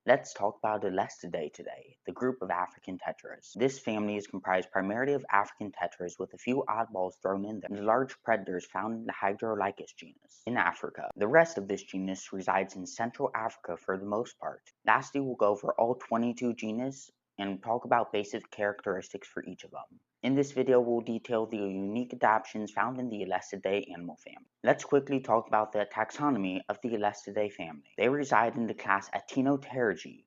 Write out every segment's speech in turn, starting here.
Let's talk about Alestidae today, the group of African tetras. This family is comprised primarily of African tetras with a few oddballs thrown in there, and large predators found in the Hydrolycus genus in Africa. The rest of this genus resides in Central Africa for the most part. Lastly, we'll go over all 22 genus and talk about basic characteristics for each of them. In this video, we'll detail the unique adaptations found in the Alestidae animal family. Let's quickly talk about the taxonomy of the Alestidae family. They reside in the class Actinopterygii,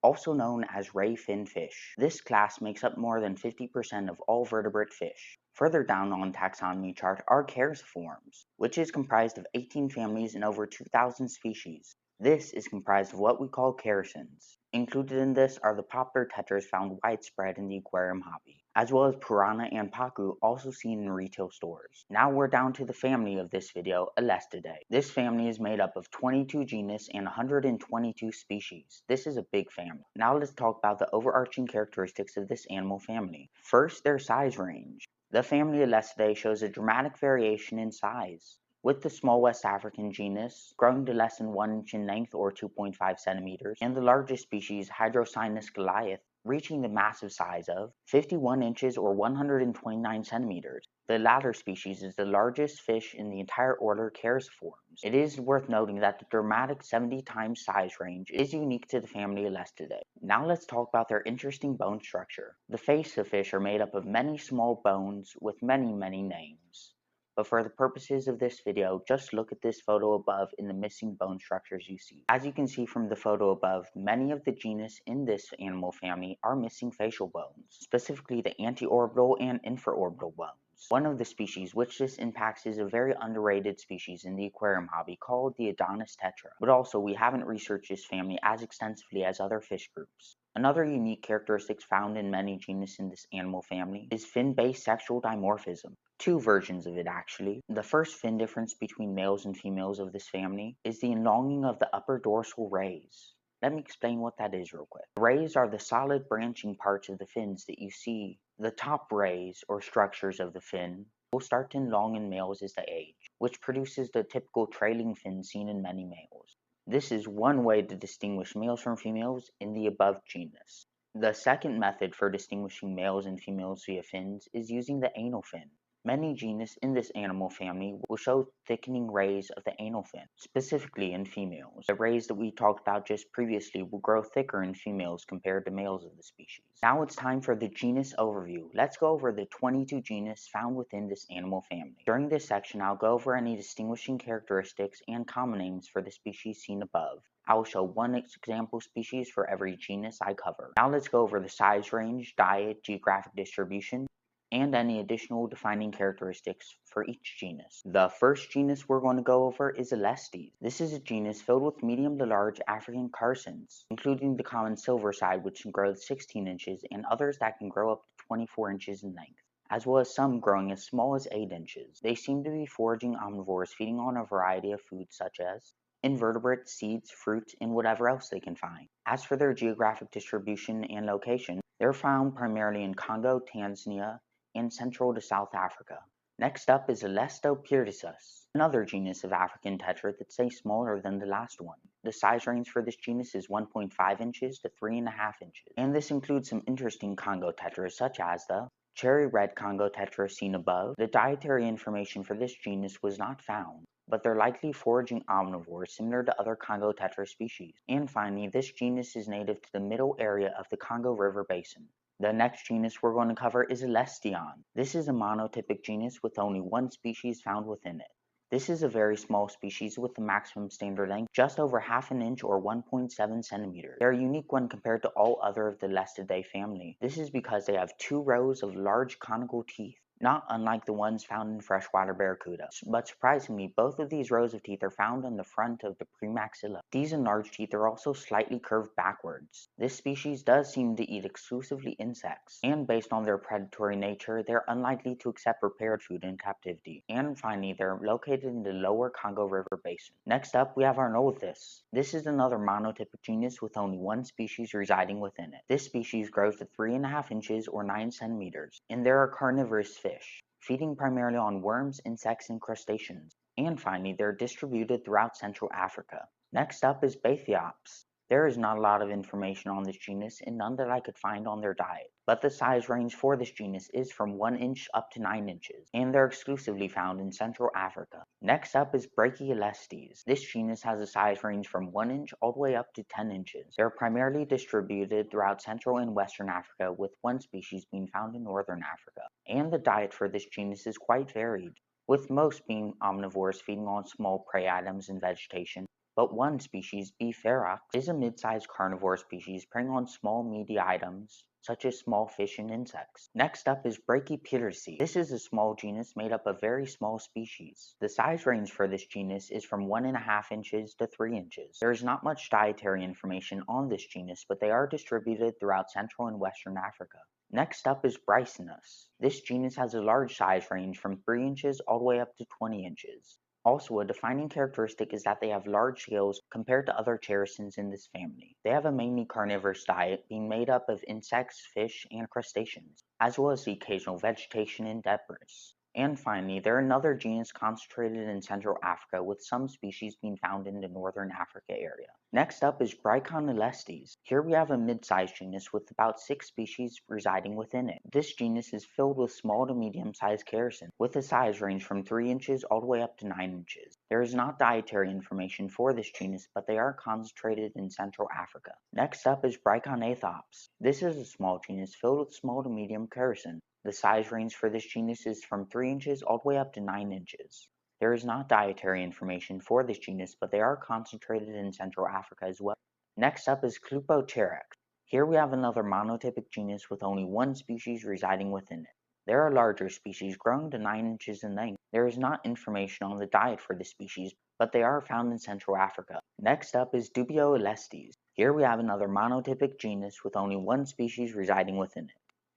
also known as ray-finned fish. This class makes up more than 50% of all vertebrate fish. Further down on the taxonomy chart are Characiformes, which is comprised of 18 families and over 2,000 species. This is comprised of what we call Characins. Included in this are the popular tetras found widespread in the aquarium hobby, as well as piranha and pacu also seen in retail stores. Now we're down to the family of this video, Alestidae. This family is made up of 22 genus and 122 species. This is a big family. Now let's talk about the overarching characteristics of this animal family. First, their size range. The family Alestidae shows a dramatic variation in size, with the small West African genus growing to less than 1 inch in length or 2.5 centimeters, and the largest species, Hydrocynus goliath, reaching the massive size of 51 inches or 129 centimeters. The latter species is the largest fish in the entire order Characiformes. It is worth noting that the dramatic 70 times size range is unique to the family Alestidae. Now let's talk about their interesting bone structure. The face of fish are made up of many small bones with many names. But for the purposes of this video, just look at this photo above in the missing bone structures you see. As you can see from the photo above, many of the genus in this animal family are missing facial bones, specifically the anteorbital and infraorbital bones. One of the species which this impacts is a very underrated species in the aquarium hobby called the Adonis tetra, but also we haven't researched this family as extensively as other fish groups. Another unique characteristic found in many genus in this animal family is fin-based sexual dimorphism. Two versions of it actually. The first fin difference between males and females of this family is the enlonging of the upper dorsal rays. Let me explain what that is real quick. Rays are the solid branching parts of the fins that you see. The top rays or structures of the fin will start to enlong in males as they age, which produces the typical trailing fin seen in many males. This is one way to distinguish males from females in the above genus. The second method for distinguishing males and females via fins is using the anal fin. Many genus in this animal family will show thickening rays of the anal fin, specifically in females. The rays that we talked about just previously will grow thicker in females compared to males of the species. Now it's time for the genus overview. Let's go over the 22 genus found within this animal family. During this section, I'll go over any distinguishing characteristics and common names for the species seen above. I will show one example species for every genus I cover. Now let's go over the size range, diet, geographic distribution, and any additional defining characteristics for each genus. The first genus we're going to go over is Alestidae. This is a genus filled with medium to large African Characins, including the common silverside, which can grow to 16 inches, and others that can grow up to 24 inches in length, as well as some growing as small as 8 inches. They seem to be foraging omnivores feeding on a variety of foods such as invertebrates, seeds, fruit, and whatever else they can find. As for their geographic distribution and location, they're found primarily in Congo, Tanzania, and Central to South Africa. Next up is Alestopyrtus, another genus of African tetra that's smaller than the last one. The size range for this genus is 1.5 inches to 3.5 inches, and this includes some interesting Congo tetras such as the cherry red Congo tetra seen above. The dietary information for this genus was not found, but they're likely foraging omnivores similar to other Congo tetra species. And finally, this genus is native to the middle area of the Congo River Basin. The next genus we're going to cover is Alestidae. This is a monotypic genus with only one species found within it. This is a very small species with a maximum standard length just over half an inch or 1.7 centimeters. They're a unique one compared to all other of the Alestidae family. This is because they have 2 rows of large conical teeth, not unlike the ones found in freshwater barracuda. But surprisingly, both of these rows of teeth are found on the front of the premaxilla. These enlarged teeth are also slightly curved backwards. This species does seem to eat exclusively insects, and based on their predatory nature, they're unlikely to accept prepared food in captivity. And finally, they're located in the lower Congo River Basin. Next up, we have Arnolithus. This is another monotypic genus with only one species residing within it. This species grows to 3.5 inches or 9 centimeters, and they're a carnivorous fish, feeding primarily on worms, insects, and crustaceans. And finally, they're distributed throughout Central Africa. Next up is Bathiops. There is not a lot of information on this genus and none that I could find on their diet, but the size range for this genus is from 1 inch up to 9 inches, and they're exclusively found in Central Africa. Next up is Alestidae. This genus has a size range from 1 inch all the way up to 10 inches. They're primarily distributed throughout Central and Western Africa, with one species being found in Northern Africa. And the diet for this genus is quite varied, with most being omnivores feeding on small prey items and vegetation. But one species, B. ferox, is a mid-sized carnivore species preying on small meaty items such as small fish and insects. Next up is Brachypteridae. This is a small genus made up of very small species. The size range for this genus is from 1.5 inches to 3 inches. There is not much dietary information on this genus, but they are distributed throughout Central and Western Africa. Next up is Brycinus. This genus has a large size range from 3 inches all the way up to 20 inches. Also, a defining characteristic is that they have large scales compared to other characins in this family. They have a mainly carnivorous diet, being made up of insects, fish, and crustaceans, as well as the occasional vegetation and debris. And finally, they're another genus concentrated in Central Africa, with some species being found in the Northern Africa area. Next up is Alestidae. Here we have a mid-sized genus with about 6 species residing within it. This genus is filled with small to medium-sized characins, with a size range from 3 inches all the way up to 9 inches. There is not dietary information for this genus, but they are concentrated in Central Africa. Next up is Brachypteridae. This is a small genus filled with small to medium characins. The size range for this genus is from 3 inches all the way up to 9 inches. There is not dietary information for this genus, but they are concentrated in Central Africa as well. Next up is Characiformes. Here we have another monotypic genus with only one species residing within it. There are larger species growing to 9 inches in length. There is not information on the diet for this species, but they are found in Central Africa. Next up is Alestidae. Here we have another monotypic genus with only one species residing within it.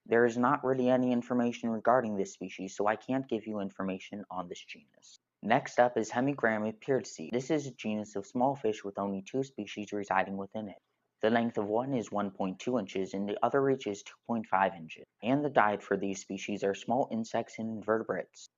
There is not really any information regarding this species, so I can't give you information on this genus. Next up is Hemigrammiipteridae. This is a genus of small fish with only 2 species residing within it. The length of one is 1.2 inches and the other reaches 2.5 inches. And the diet for these species are small insects and invertebrates.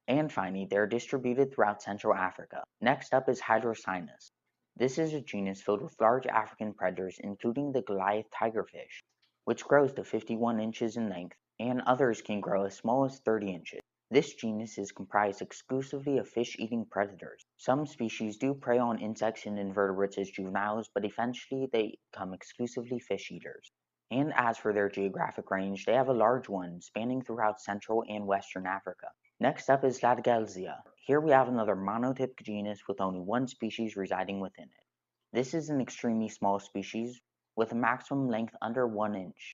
And finally, they are distributed throughout Central Africa. Next up is Hydrocinus. This is a genus filled with large African predators, including the Goliath tigerfish, which grows to 51 inches in length, and others can grow as small as 30 inches. This genus is comprised exclusively of fish-eating predators. Some species do prey on insects and invertebrates as juveniles, but eventually they become exclusively fish eaters. And as for their geographic range, they have a large one, spanning throughout Central and Western Africa. Next up is Latgalesia. Here we have another monotypic genus with only one species residing within it. This is an extremely small species with a maximum length under 1 inch.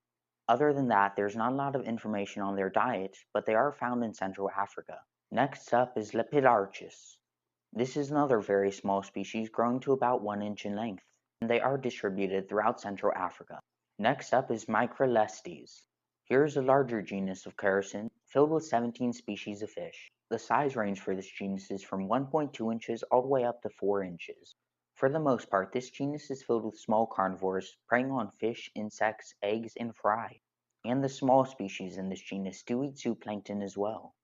Other than that, there's not a lot of information on their diet, but they are found in Central Africa. Next up is Lepidarchus. This is another very small species growing to about 1 inch in length, and they are distributed throughout Central Africa. Next up is Microlestes. Here is a larger genus of characin filled with 17 species of fish. The size range for this genus is from 1.2 inches all the way up to 4 inches. For the most part, this genus is filled with small carnivores preying on fish, insects, eggs, and fry. And the small species in this genus do eat zooplankton as well.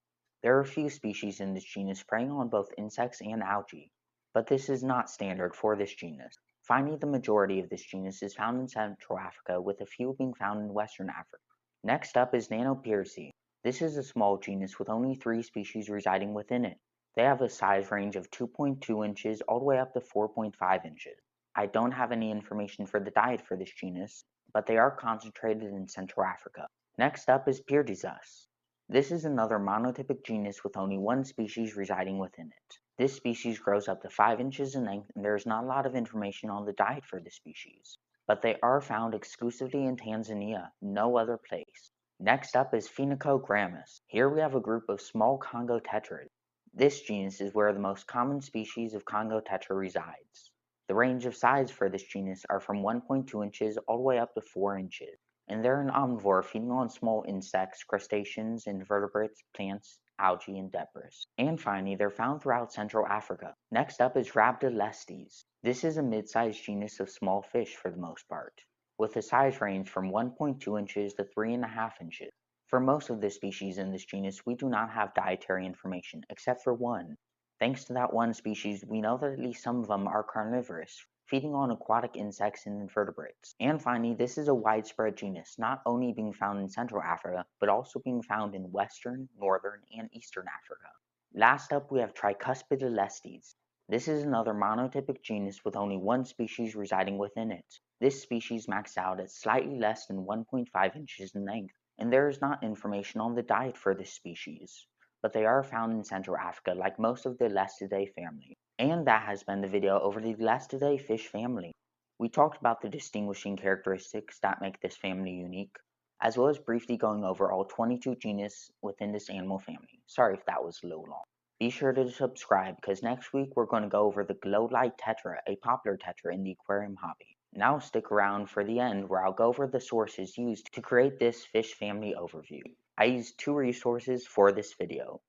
There are a few species in this genus preying on both insects and algae, but this is not standard for this genus. Finally, the majority of this genus is found in Central Africa, with a few being found in Western Africa. Next up is Nanopyraceae. This is a small genus with only 3 species residing within it. They have a size range of 2.2 inches all the way up to 4.5 inches. I don't have any information for the diet for this genus, but they are concentrated in Central Africa. Next up is Pyrtizus. This is another monotypic genus with only one species residing within it. This species grows up to 5 inches in length, and there is not a lot of information on the diet for this species, but they are found exclusively in Tanzania, no other place. Next up is Phoenicogrammus. Here we have a group of small Congo tetras. This genus is where the most common species of Congo tetra resides. The range of size for this genus are from 1.2 inches all the way up to 4 inches, and they're an omnivore feeding on small insects, crustaceans, invertebrates, plants, algae, and debris. And finally, they're found throughout Central Africa. Next up is Rhabdolestes. This is a mid-sized genus of small fish for the most part, with a size range from 1.2 inches to 3.5 inches. For most of the species in this genus, we do not have dietary information, except for one. Thanks to that one species, we know that at least some of them are carnivorous. feeding on aquatic insects and invertebrates. And finally, this is a widespread genus, not only being found in Central Africa, but also being found in Western, Northern, and Eastern Africa. Last up, we have tricuspid Alestidae. This is another monotypic genus with only one species residing within it. This species maxed out at slightly less than 1.5 inches in length, and there is not information on the diet for this species, but they are found in Central Africa like most of the Alestidae family. And that has been the video over the Alestidae fish family. We talked about the distinguishing characteristics that make this family unique, as well as briefly going over all 22 genus within this animal family. Sorry if that was a little long. Be sure to subscribe because next week we're going to go over the glow light tetra, a popular tetra in the aquarium hobby. Now stick around for the end where I'll go over the sources used to create this fish family overview. I used two resources for this video.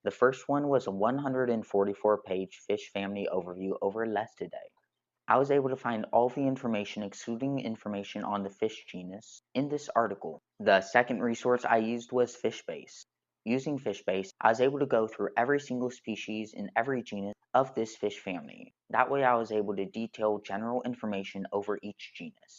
The first one was a 144-page fish family overview over Alestidae. I was able to find all the information excluding information on the fish genus in this article. The second resource I used was FishBase. Using FishBase, I was able to go through every single species in every genus of this fish family. That way I was able to detail general information over each genus.